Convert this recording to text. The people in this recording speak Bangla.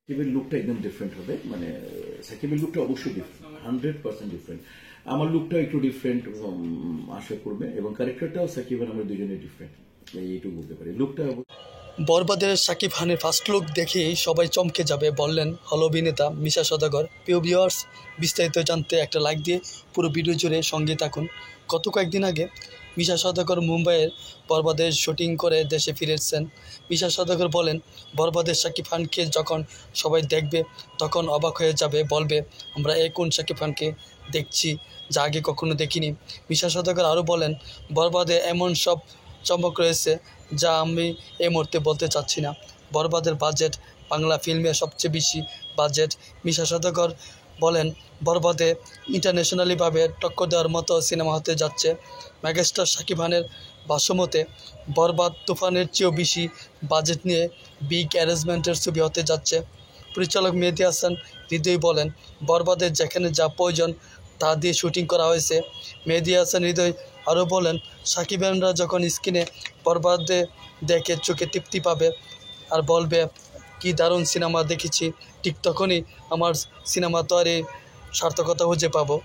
সাকিবের লুকটা একদম ডিফারেন্ট হবে, মানে সাকিবের লুকটা অবশ্যই ডিফারেন্ট, 100% ডিফারেন্ট। আমার লুকটা একটু ডিফারেন্ট আশা করবে, এবং ক্যারেক্টারটাও সাকিবের আমার দুজনের ডিফারেন্ট, এইটুকু বলতে পারি। লুকটা বরবাদের শাকিব খানের ফার্স্ট লুক দেখেই সবাই চমকে যাবে বললেন হল অভিনেতা মিশা সওদাগর। প্রিয় ভিউয়ার্স, বিস্তারিত জানতে একটা লাইক দিয়ে পুরো ভিডিও জুড়ে সঙ্গে থাকুন। গত কয়েকদিন আগে মিশা সওদাগর মুম্বাইয়ের বরবাদের শুটিং করে দেশে ফিরেছেন। মিশা সওদাগর বলেন, বরবাদের শাকিব খানকে যখন সবাই দেখবে তখন অবাক হয়ে যাবে, বলবে আমরা কোন শাকিব খানকে দেখছি যা আগে কখনো দেখিনি। মিশা সওদাগর আরও বলেন, বরবাদে এমন সব চমক রয়েছে যা আমি এই মুহূর্তে বলতে চাচ্ছি না। বরবাদের বাজেট বাংলা ফিল্মের সবচেয়ে বেশি বাজেট। মিশা সওদাগর বলেন, বরবাদে ইন্টারন্যাশনালিভাবে টক্কর দেওয়ার মতো সিনেমা হতে যাচ্ছে। মেগাস্টার শাকিব খানের ভাষ্যমতে বরবাদ তুফানের চেয়েও বেশি বাজেট নিয়ে বিগ অ্যারেঞ্জমেন্টের ছবি হতে যাচ্ছে। পরিচালক মেহেদী হাসান হৃদয় বলেন, বরবাদের যেখানে যা প্রয়োজন তা দিয়ে শুটিং করা হয়েছে। মেহেদী হাসান হৃদয় আরও বলেন, শাকিবানরা যখন স্ক্রিনে বরবাদে দেখে চোখে তৃপ্তি পাবে আর বলবে কি দারুণ সিনেমা দেখেছি, ঠিক তখনই আমার সিনেমা তৈরির সার্থকতা খুঁজে পাবো।